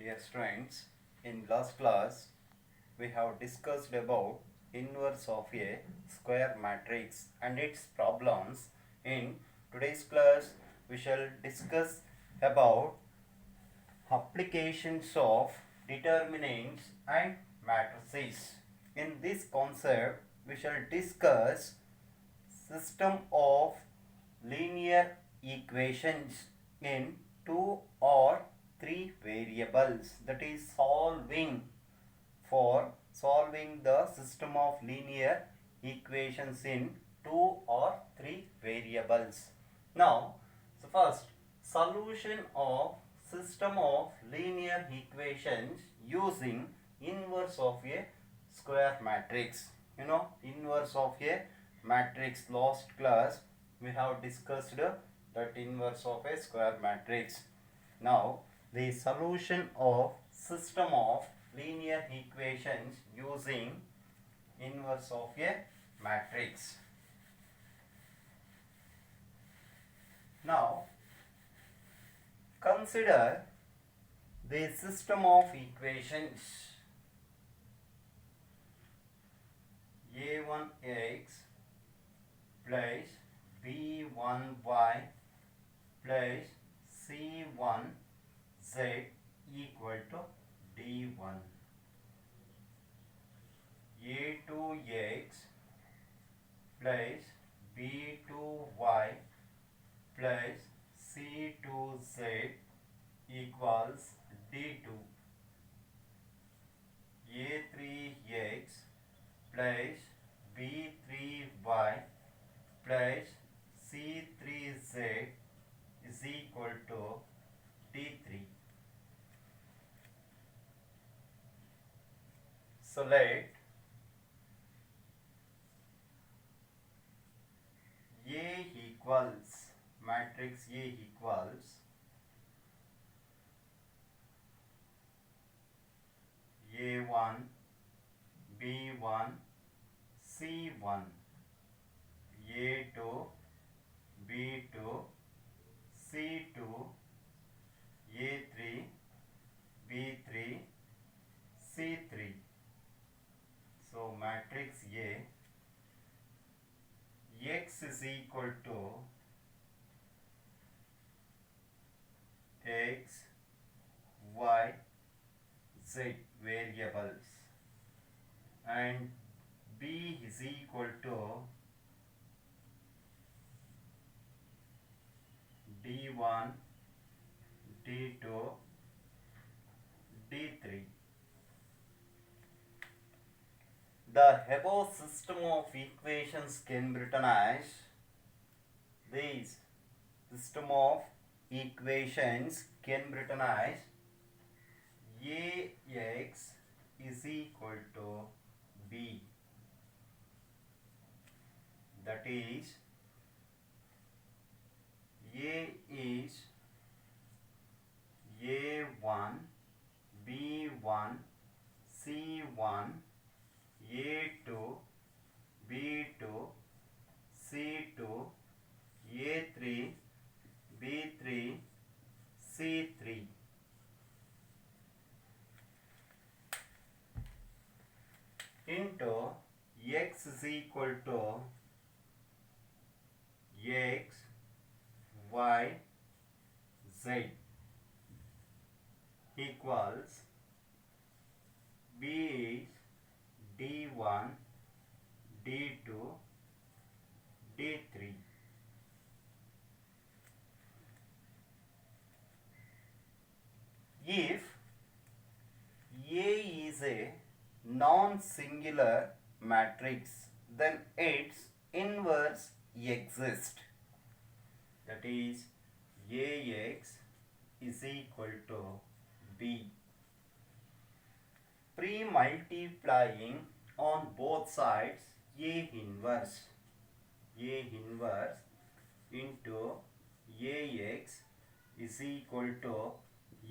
Dear students, in last class we have discussed about inverse of a square matrix and its problems. In today's class we shall discuss about applications of determinants and matrices. In this concept we shall discuss system of linear equations in two or three variables, that is solving the system of linear equations in two or three variables. Now, so first, solution of system of linear equations using inverse of a square matrix. Inverse of a matrix. Last class we have discussed that inverse of a square matrix. Now the solution of system of linear equations using inverse of a matrix. Now consider the system of equations a1x plus b1y plus c1z equal to d1. a2x plus b2y plus c2z equals d2. a3x plus b3y plus c3z is equal to d3. So let A equals, matrix A equals A1, B1, C1, A2, B2, C2, A3, B3, C3. So matrix A, X is equal to X, Y, Z variables, and B is equal to D1, D2, D3. The above system of equations can be written as this. System of equations can be written as Ax is equal to B. That is, A is A1, B1, C1, A2, B2, C2, A3, B3, C3. Into X is equal to X, Y, Z equals B is D1, D2, D3. If A is a non-singular matrix, then its inverse exists. That is, Ax is equal to B. Pre-multiplying on both sides A inverse into Ax is equal to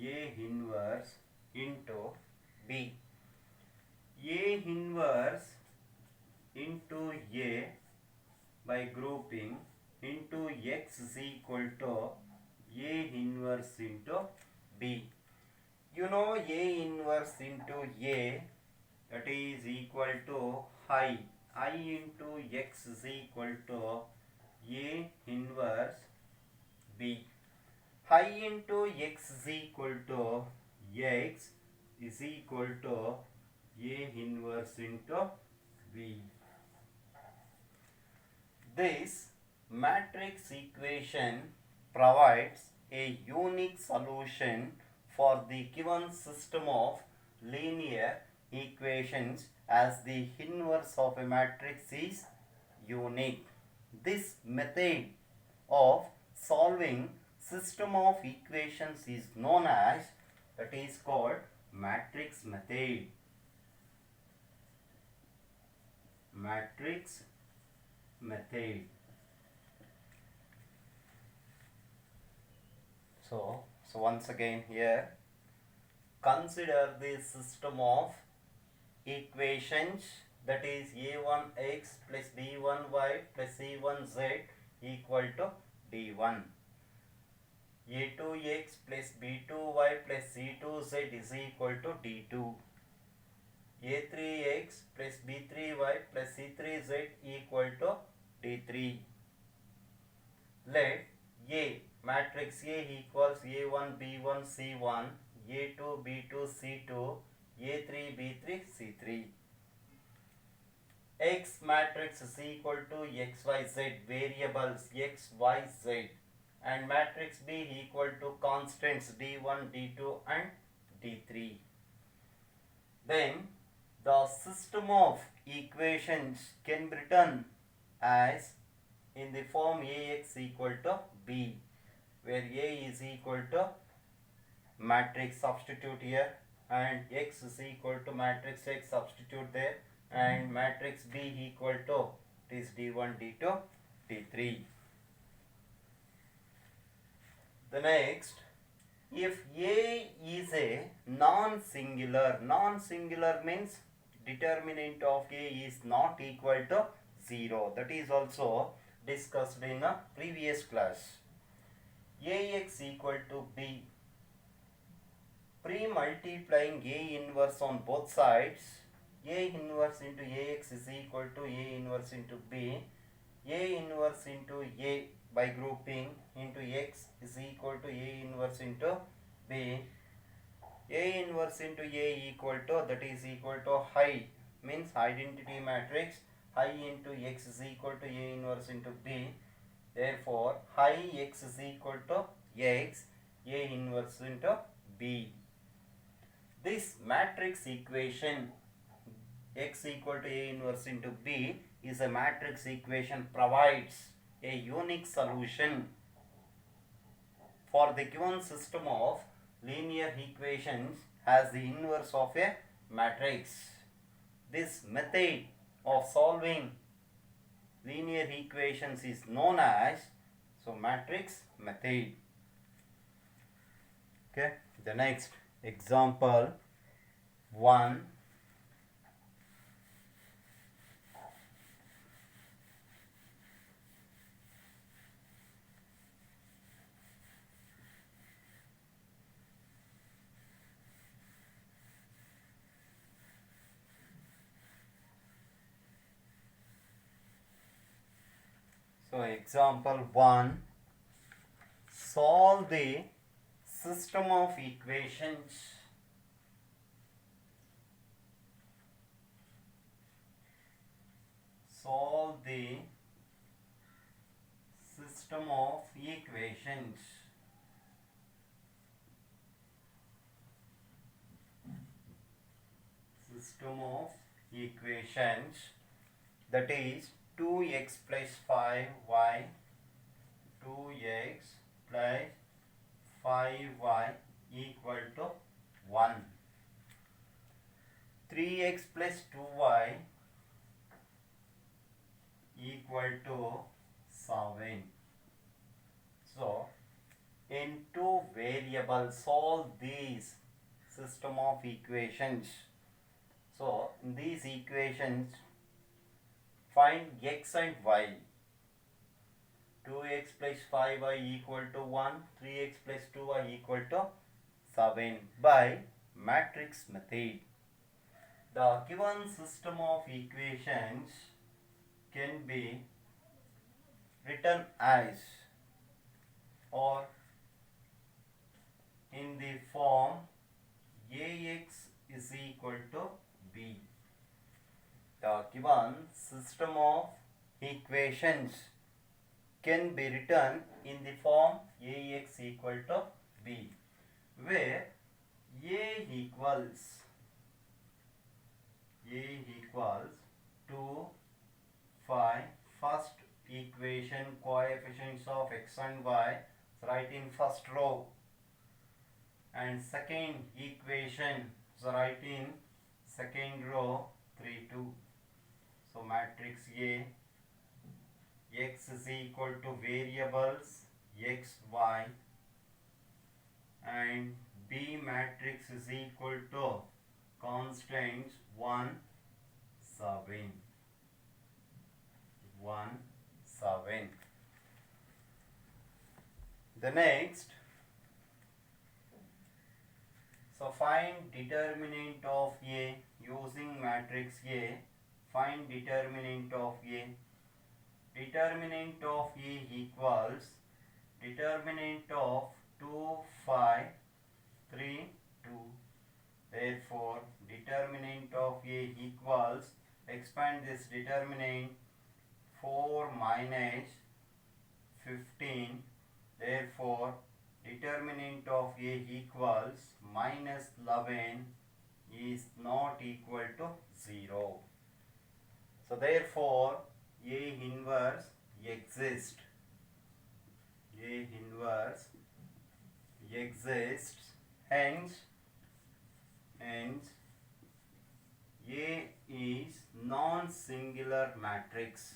A inverse into B. A inverse into A by grouping into X is equal to A inverse into B. You know A inverse into A, that is equal to I. I into X is equal to A inverse B. I into X is equal to X is equal to A inverse into B. This matrix equation provides a unique solution for the given system of linear equations, as the inverse of a matrix is unique. This method of solving system of equations is known as, that is called, matrix method. Matrix method. So once again here, consider the system of equations, that is a1x plus b1y plus c1z equal to d1. a2x plus b2y plus c2z is equal to d2. a3x plus b3y plus c3z equal to d3. Let A, matrix A equals a1 b1 c1, a2 b2 c2, a3 b3 c3. X matrix is equal to xyz, variables x, y, z, and matrix B equal to constants d1, d2 and d3. Then the system of equations can be written as in the form Ax equal to B, where A is equal to matrix, substitute here, and X is equal to matrix X, substitute there, and matrix B equal to, it is D1, D2, D3. The next, if A is a non-singular means determinant of A is not equal to 0. That is also discussed in a previous class. Ax equal to B. Pre-multiplying A inverse on both sides, A inverse into Ax is equal to A inverse into B. A inverse into A by grouping into X is equal to A inverse into B. A inverse into A equal to, that is equal to I, means identity matrix. I into X is equal to A inverse into B. Therefore, I X is equal to X, A inverse into B. This matrix equation X equal to A inverse into B is a matrix equation, provides a unique solution for the given system of linear equations as the inverse of a matrix. This method of solving linear equations is known as, so, matrix method. Okay, the next example 1. So example 1, solve the system of equations system of equations that is 2x plus 5y, 2x plus 5y equal to 1. 3x plus 2y equal to 7. So, in two variables, solve these system of equations. So, in these equations, find x and y. 2x plus 5y equal to 1, 3x plus 2y equal to 7 by matrix method. The given system of equations can be written as or in the form Ax is equal to b. The given system of equations can be written in the form Ax equal to b, where A equals 2, 5, first equation coefficients of x and y, so write in first row, and second equation, so write in second row 3, 2. So matrix A, x is equal to variables x, y, and B matrix is equal to constants 1, 7. 1, 7. The next, so find determinant of A using matrix A. Find determinant of A. Determinant of A equals determinant of 2, 5, 3, 2. Therefore, determinant of A equals, expand this determinant, 4 minus 15. Therefore, determinant of A equals minus 11 is not equal to 0. So, therefore, A inverse exists. A inverse exists. Hence, A is non-singular matrix.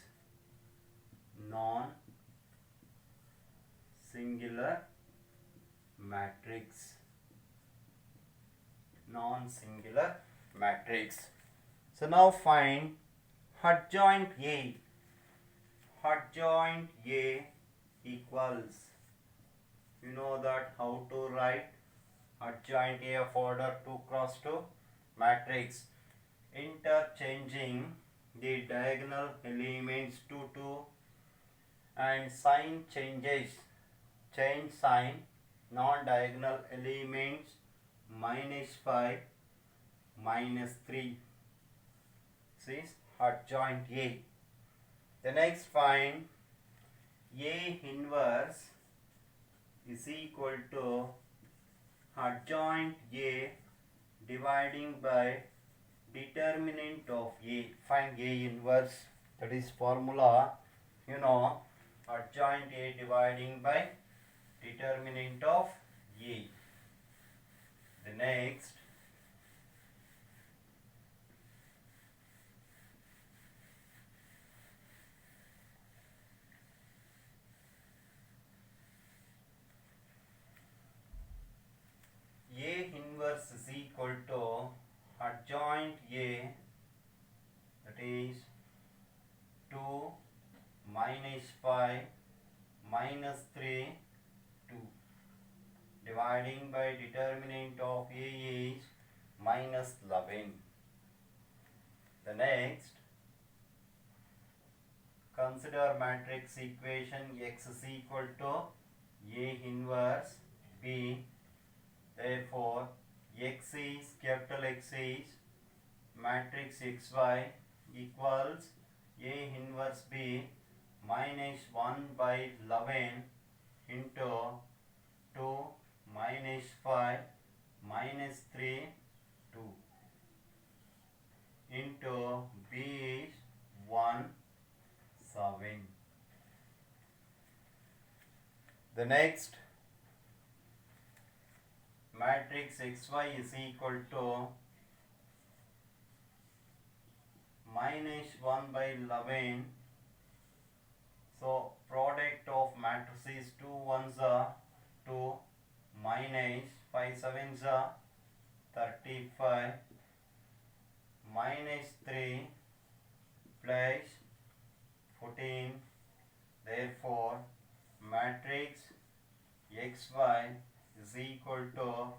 Non-singular matrix. Non-singular matrix. So now find adjoint A. Adjoint A equals, you know that how to write adjoint A of order 2 cross 2 matrix, interchanging the diagonal elements 2, 2, and sign changes, change sign, non-diagonal elements minus 5, minus 3. This is adjoint A. The next find A inverse is equal to adjoint A dividing by determinant of A. Find A inverse, that is formula, you know, adjoint A dividing by determinant of A. The next, A inverse is equal to adjoint A, that is 2 minus 5 minus 3, 2, dividing by determinant of A is minus 11. The next, consider matrix equation x is equal to A inverse B. Therefore, x is, capital X is matrix xy equals A inverse B minus 1 by 11 into 2 minus 5 minus 3, 2 into B is 1, 7. The next, matrix xy is equal to minus 1 by 11. So product of matrices 2 1s are 2 minus 5 7s are 35 minus 3 plus 14. Therefore, matrix xy is equal to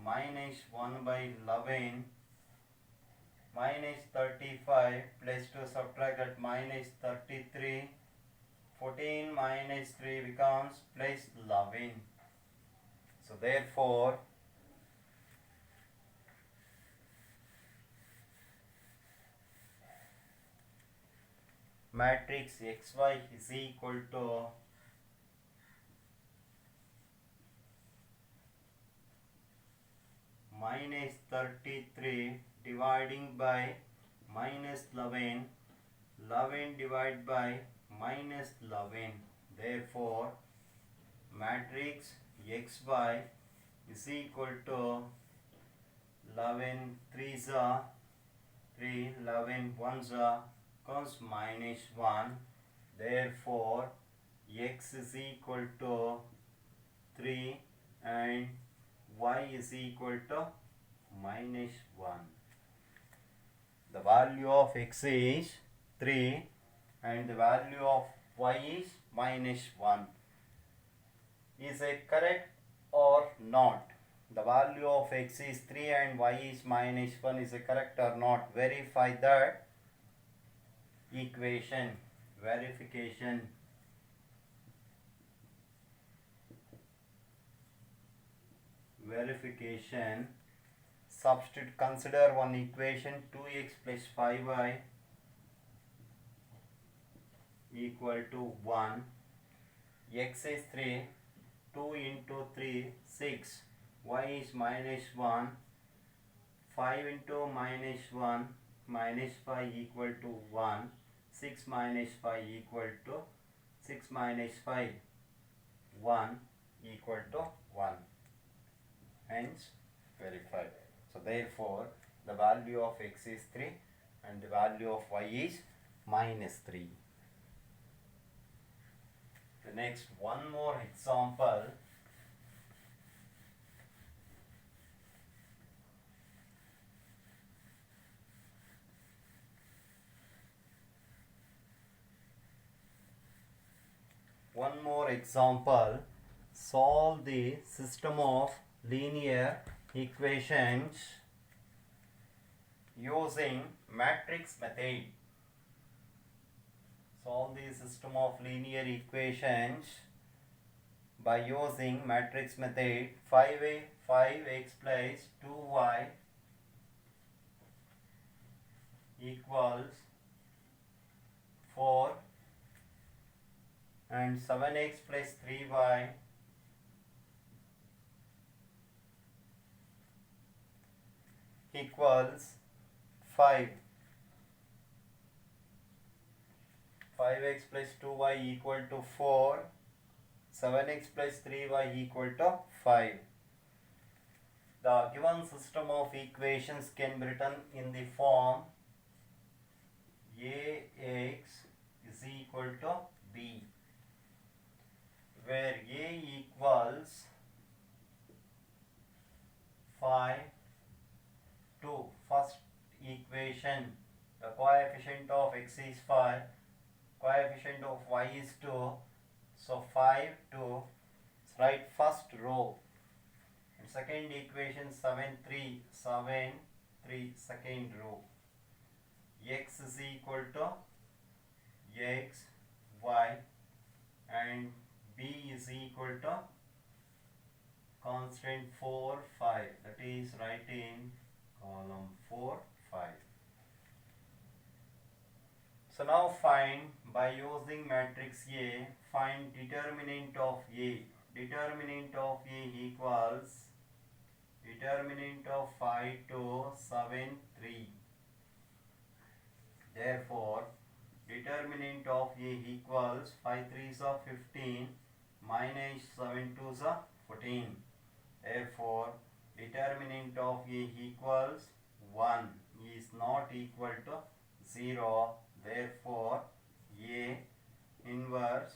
minus 1 by 11 minus 35 plus to subtract that minus 33. 14 minus 3 becomes plus 11. So therefore matrix xy is equal to minus 33 dividing by minus 11, 11 divided by minus 11. Therefore matrix xy is equal to 11 3s are 3, 11 1s are comes minus 1. Therefore x is equal to 3 and y is equal to minus 1. The value of x is 3 and the value of y is minus 1. Is it correct or not? The value of x is 3 and y is minus 1 is it correct or not? Verify that equation. Verification. Verification. Substitute, consider one equation 2x plus 5y equal to 1. X is 3, 2 into 3 6, y is minus 1, 5 into minus 1 minus 5 equal to 1, 6 minus 5 equal to 6 minus 5 1 equal to 1. Hence verified. So therefore the value of x is 3 and the value of y is minus 3. The next one more example. One more example. Solve the system of linear equations using matrix method. Solve the system of linear equations by using matrix method. 5x plus 2y equals 4 and 7x plus 3y equals 5. 5x plus 2y equal to 4, 7x plus 3y equal to 5. The given system of equations can be written in the form ax is equal to b, where a equals 5, 2. First equation, the coefficient of x is 5, coefficient of y is 2, so 5, 2, write first row. And second equation 7, 3, 7, 3, second row. X is equal to x, y and b is equal to constant 4, 5, that is write in column 4, 5. So now find, by using matrix A, find determinant of A. Determinant of A equals determinant of 5 to 7, 3. Therefore, determinant of A equals 5 3s are 15 minus 7 2s are 14. Therefore, determinant of A equals 1 is not equal to 0. Therefore, A inverse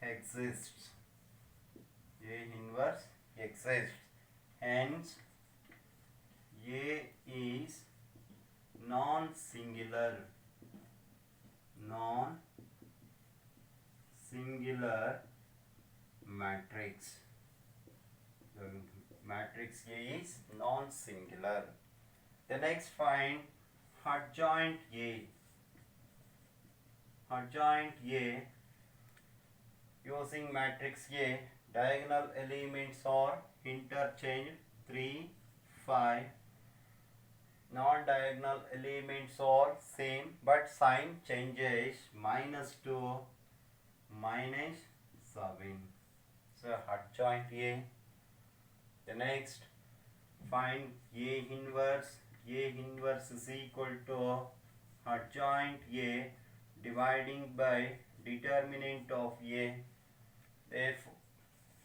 exists. A inverse exists. Hence, A is non-singular. Non-singular matrix. The matrix A is non-singular. The next find adjoint A. Adjoint A using matrix A, diagonal elements are interchanged 3, 5. Non-diagonal elements are same but sign changes -2, -7. So adjoint A. The next find A inverse. A inverse is equal to adjoint A dividing by determinant of A. Therefore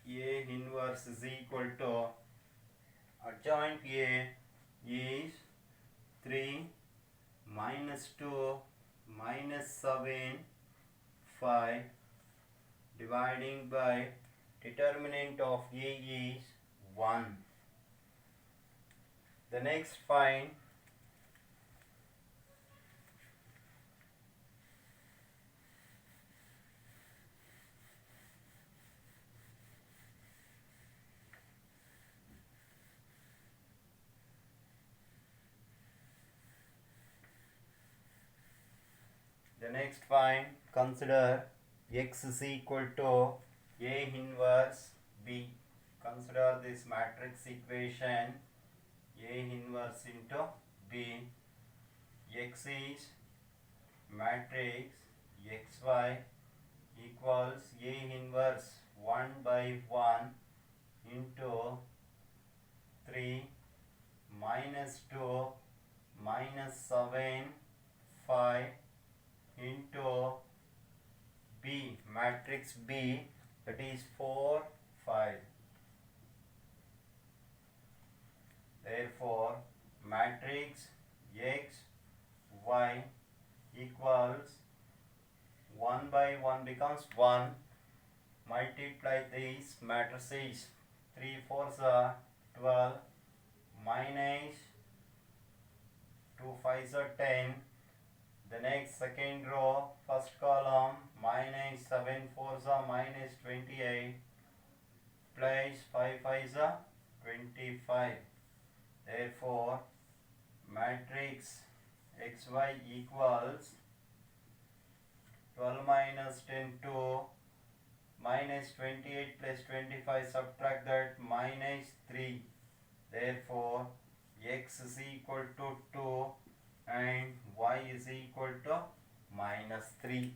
A inverse is equal to adjoint A is 3 -2 -7 5 dividing by determinant of A is 1. The next find consider x is equal to A inverse B. Consider this matrix equation A inverse into B. X is matrix xy equals A inverse 1 by 1 into 3 -2 -7 5 into B, matrix B, that is 4 5. Therefore matrix x y equals 1 by 1 becomes 1. Multiply these matrices. 3 4s are 12 minus 2 5s are 10. The next second row, first column, minus 7 4s are minus 28 plus 5 5s are 25. Therefore matrix xy equals 12 minus 10 2 minus 28 plus 25, subtract that, minus 3. Therefore x is equal to 2 and y is equal to -3.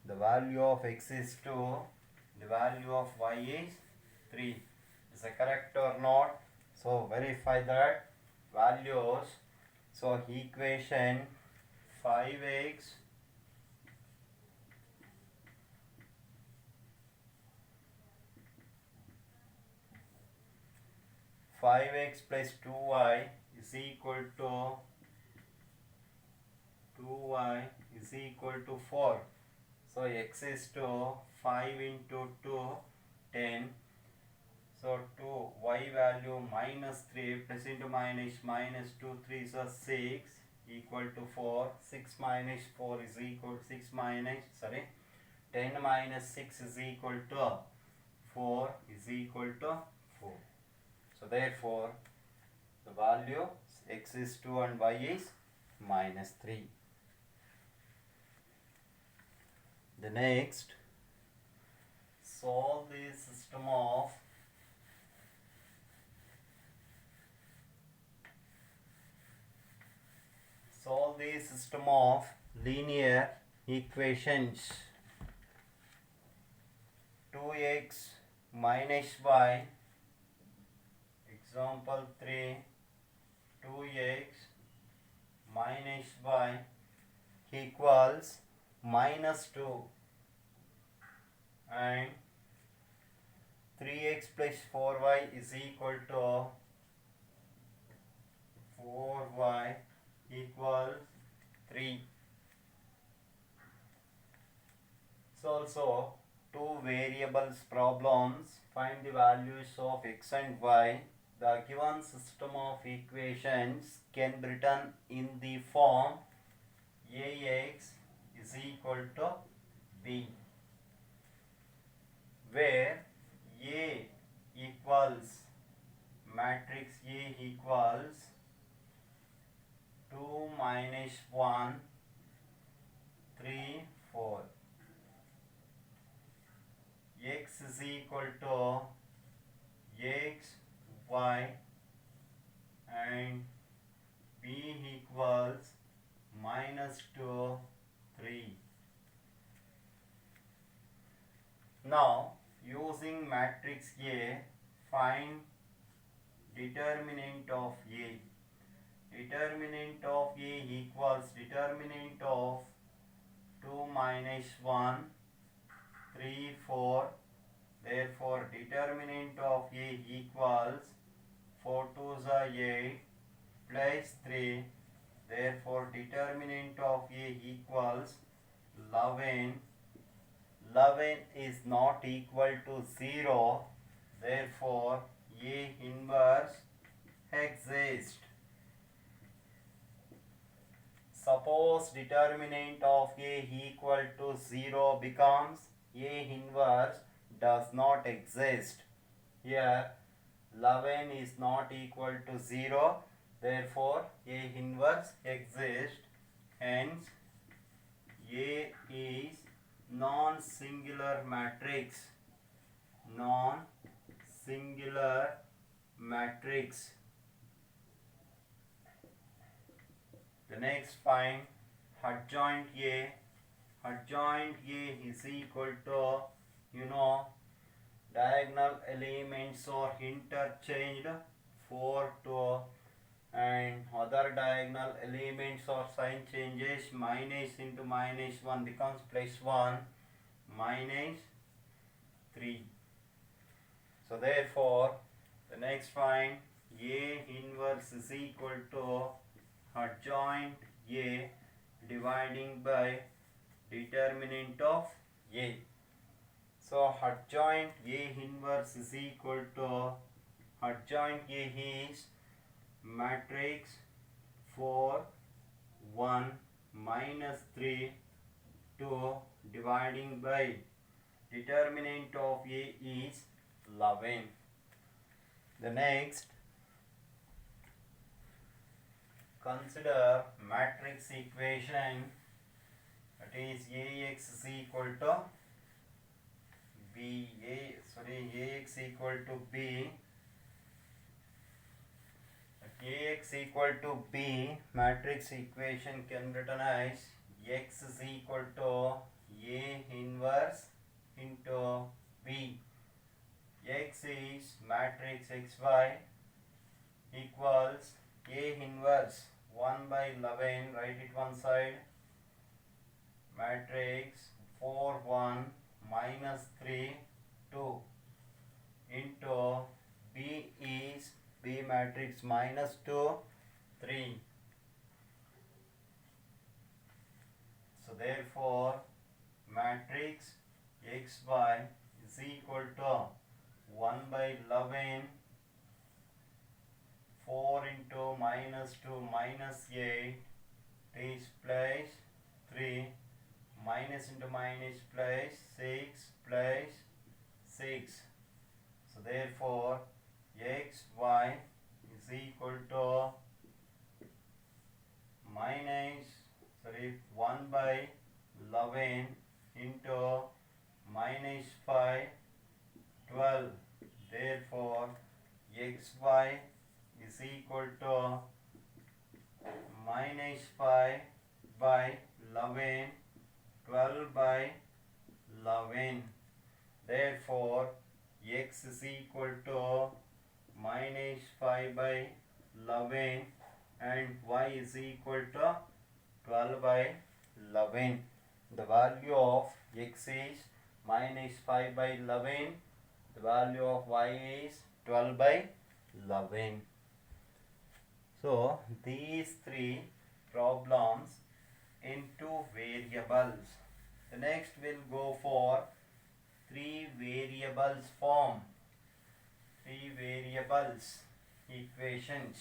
The value of x is 2, the value of y is 3. Is it correct or not? So verify that values. So equation 5x plus 2y is equal to 4. So x is to 5 into 2 10. So 2 y value -3 plus into -2 3 so 6 equal to 4. 6 minus 4 is equal to 10 minus 6 is equal to 4 is equal to 4. So therefore the value x is 2 and y is -3. The next, solve the system of linear equations. 2x minus y, example 3, 2x minus y equals -2 and 3x plus 4y is equal to 4y equals 3. So also two variables problems. Find the values of x and y. The given system of equations can be written in the form ax is equal to b, where a equals matrix A equals 2 minus 1 3 4, x is equal to x y and b equals -2 3. Now using matrix A, find determinant of A. Determinant of A equals determinant of 2 minus 1 3 4. Therefore determinant of A equals 4 2s are 8 plus 3. Therefore determinant of A equals 11. 11 is not equal to 0. Therefore A inverse exists. Suppose determinant of A equal to 0 becomes A inverse does not exist. Here 11 is not equal to 0. Therefore A inverse exists. Hence A is non-singular matrix. Non-singular matrix. The next, find adjoint A. Adjoint A is equal to, diagonal elements are interchanged 4 2, and other diagonal elements are sign changes. Minus into -1 becomes +1 minus 3. So therefore the next, find A inverse is equal to adjoint A dividing by determinant of A. So adjoint A inverse is equal to, adjoint A is matrix 4 1 minus 3 2 dividing by determinant of A is 11. The next, consider matrix equation, that is AX is equal to B. AX equal to B. Ax equal to B, matrix equation can be written as X is equal to A inverse into B. X is matrix XY equals A inverse 1 by 11, write it one side, matrix 4 1 minus 3 2 into B is B matrix -2 3. So therefore matrix XY is equal to 1 by 11 4 into -2 -8 is plus 3 minus into minus plus 6 plus 6. So therefore XY is equal to 1 by 11 into -5 12. Therefore XY is equal to -5 by 11 12 by 11. Therefore X is equal to -5 by 11 and Y is equal to 12 by 11. The value of X is -5 by 11. The value of Y is 12 by 11. So these three problems in two variables. The next will go for three variables form. Three variables equations.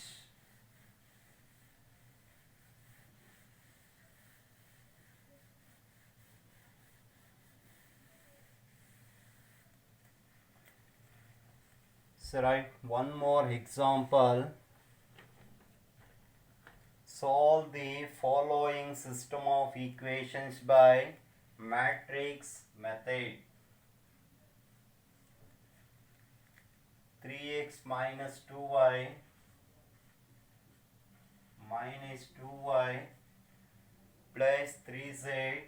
write one more example. Solve the following system of equations by matrix method. 3x minus 2y minus 2y plus 3z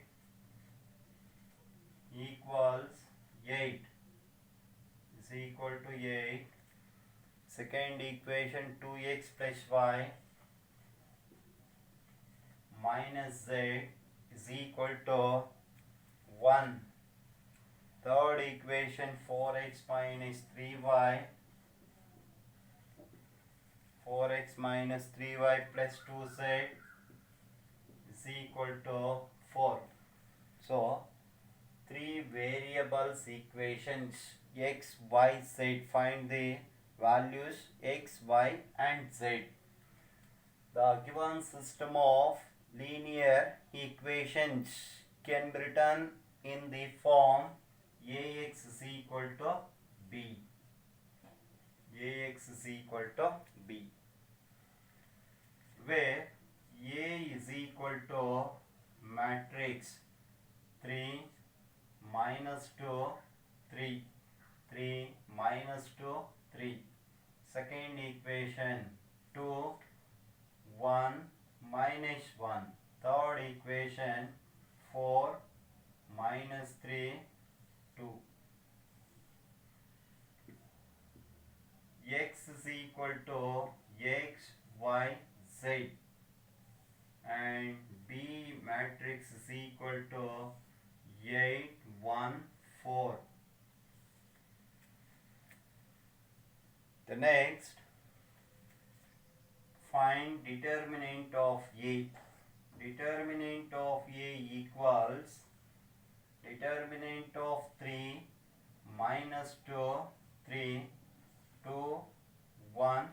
equals 8 is equal to 8. Second equation, 2x plus y minus z is equal to 1. Third equation, 4x minus 3y plus 2z is equal to 4. So, three variables equations x, y, z. Find the values x, y and z. The given system of linear equations can be written in the form ax is equal to b. Ax is equal to b, where A is equal to matrix 3 minus 2 3 3 minus 2 3. Second equation, 2 1 minus 1. Third equation, 4 minus 3 2. X is equal to x, y, z, and B matrix is equal to 8 1 4. The next, find determinant of A. Determinant of A equals determinant of 3 minus 2 3 2 1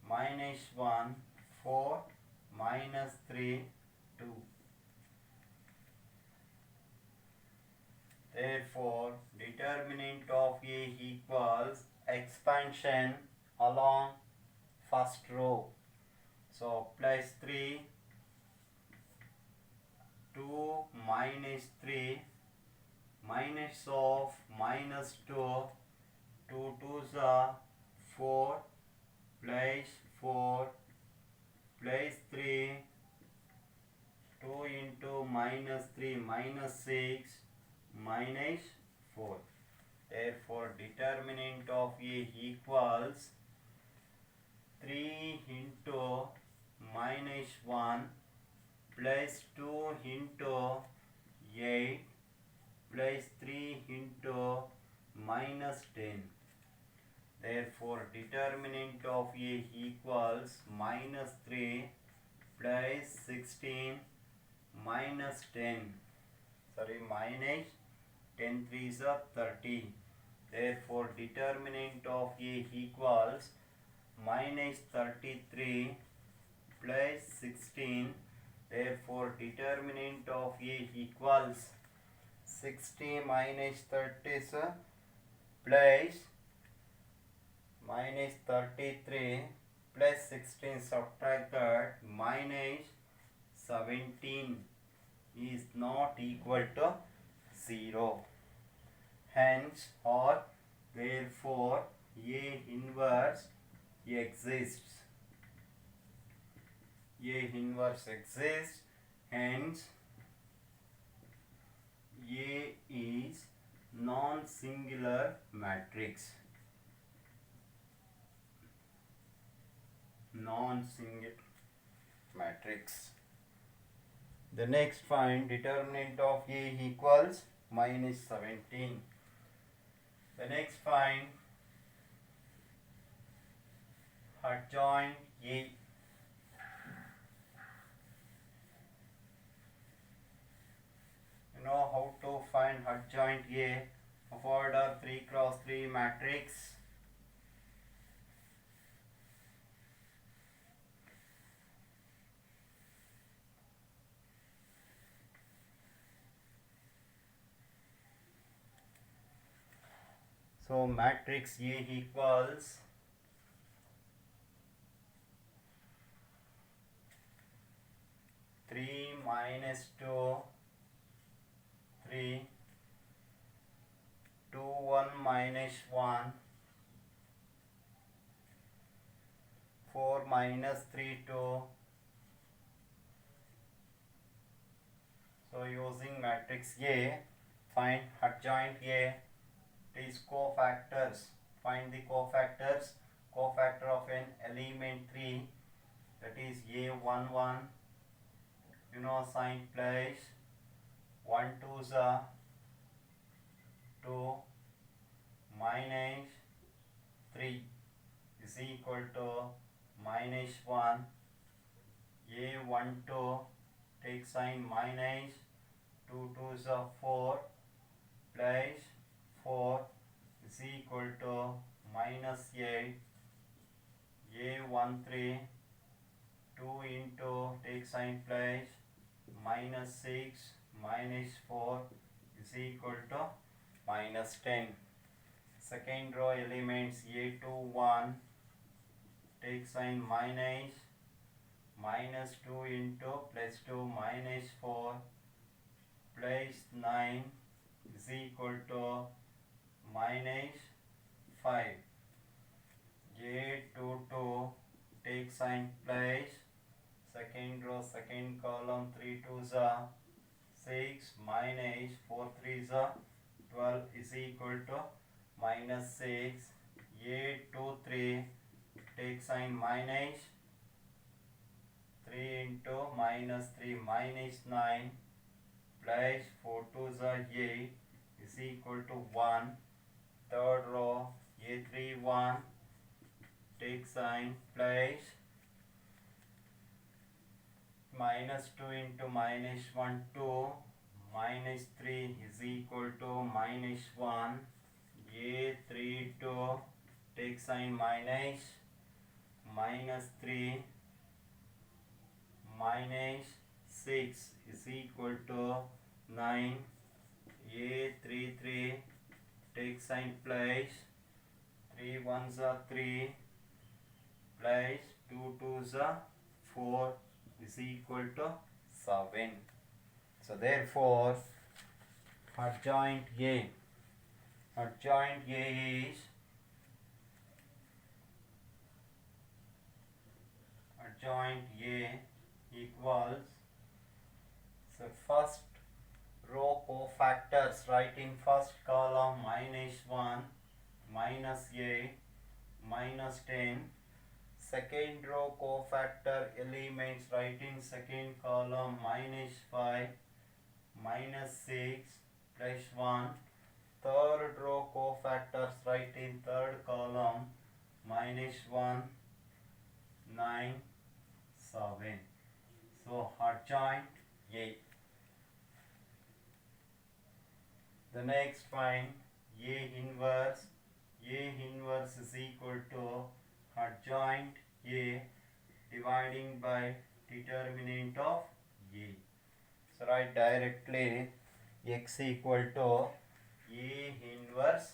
minus 1 4 minus 3 2. Therefore, determinant of A equals expansion along first row. So, plus 3 2 minus 3 minus of minus 2 2 2s are 4 plus 4 plus 3 2 into minus 3 minus 6 minus 4. Therefore, determinant of A equals 3 into minus 1 plus 2 into 8 plus 3 into minus 10. Therefore, determinant of A equals minus 3 plus 16 minus 10. Minus 10 3s are 30. Therefore, determinant of A equals minus 33 plus 16. Therefore, determinant of A equals 60 minus 30 plus minus 33 plus 16 subtracted minus 17 is not equal to 0. Hence or therefore A inverse exists. A inverse exists. Hence A is non-singular matrix. Non-singular matrix. The next, find determinant of A equals minus 17. The next, find adjoint A. You know how to find adjoint A of order 3 cross 3 matrix. So matrix A equals minus 2, 3, 2, 1 minus 1, 4 minus 3, 2. So using matrix A, find adjoint A. It is cofactors. Find the cofactors. Cofactor of an element 3, that is A11. You know, sign place. 1 2 is 2 minus 3 is equal to minus 1. A12, take sign minus 2 2 is 4 plus 4 is equal to minus 8. A13, 2 into, take sign place, minus 6 minus 4 is equal to minus 10. Second row elements A21, take sign minus, minus 2 into plus 2 minus 4 plus 9 is equal to minus 5. A22, take sign place, second row second column, 3 2 is 6 minus 4 3 is 12 is equal to minus 6. A23, take sign minus, 3 into minus 3 minus 9 plus 4 2 is 8 is equal to 1. Third row A31, take sign place, minus 2 into minus 1 2 minus 3 is equal to minus 1. A32, take sign minus, minus 3 minus 6 is equal to 9. A33, take sign place, 3 1s are 3 plus 2 2s are 4 is equal to 7. So therefore adjoint A is adjoint A equals, so first row cofactors, write in first column minus 1 minus 8 minus 10. Second row cofactor elements, write in second column minus 5 minus 6 plus 1. Third row cofactors, write in third column minus 1 9 7. So adjoint A. The next find A inverse. A inverse is equal to adjoint A dividing by determinant of A. So write directly x equal to A inverse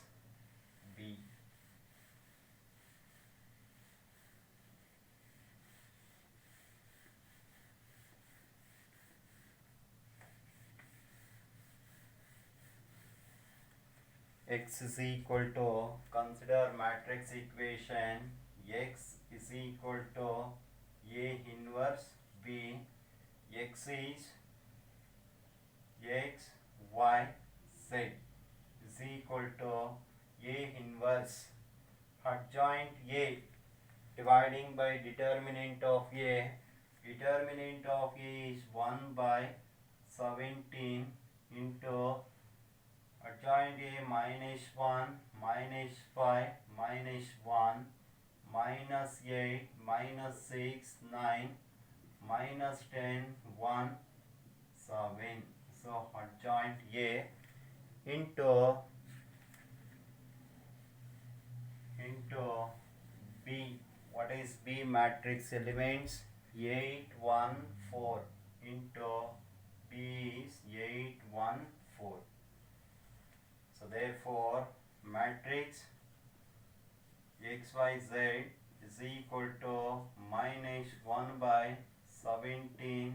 B. X is equal to, consider matrix equation, x is equal to A inverse B. X is x, y, z is equal to A inverse adjoint A dividing by determinant of A. Determinant of A is 1 by 17 into adjoint A minus 1 minus 5 minus 1 minus 8 minus 6 9 minus 10 1 7. So adjoint A into B. What is B matrix elements? 8 1 4 into B is 8 1 4. So therefore matrix XYZ is equal to minus 1 by 17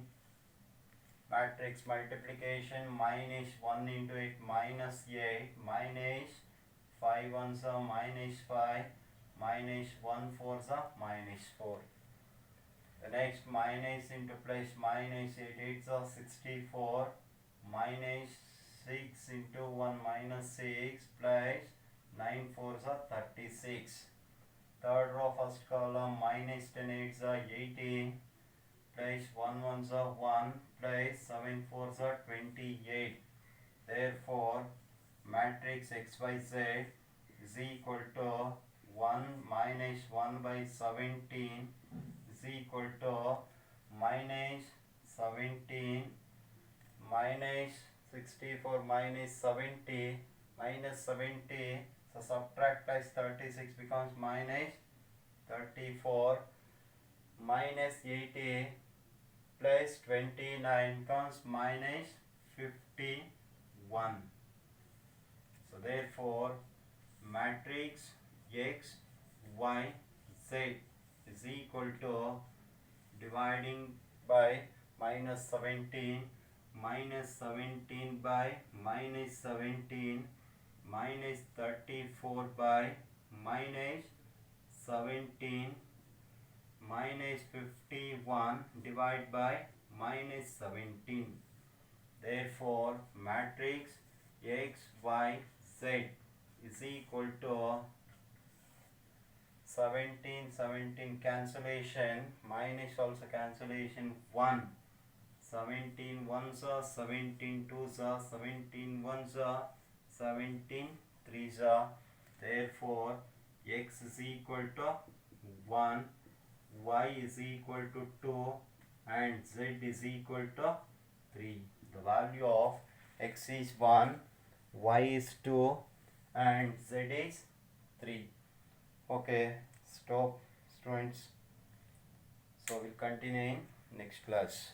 matrix multiplication minus 1 into 8 minus 8 minus 5 ones are minus 5 minus 1 fours are minus 4. The next minus into plus minus 8 eights are 64 minus 6 into 1 minus 6 plus 9 fours are 36. Third row first column minus 10 eights are 80 plus 1 ones are 1 plus 7 fours are 28. Therefore, matrix XYZ is equal to 1 minus 1 by 17 is equal to minus 17 minus 64 minus 70 minus 70. So subtract plus 36 becomes minus 34 minus 80 plus 29 becomes minus 51. So therefore matrix X, Y, Z is equal to dividing by minus 17 by minus 17 minus 34 by minus 17 minus 51 divided by minus 17. Therefore matrix X, Y, Z is equal to 17 cancellation minus also cancellation 1. 17 ones are 17 twos are 17 ones are 17 threes are. Therefore X is equal to 1, Y is equal to 2 and Z is equal to 3. The value of X is 1, Y is 2 and Z is 3. Okay, stop students. So we'll continue in next class.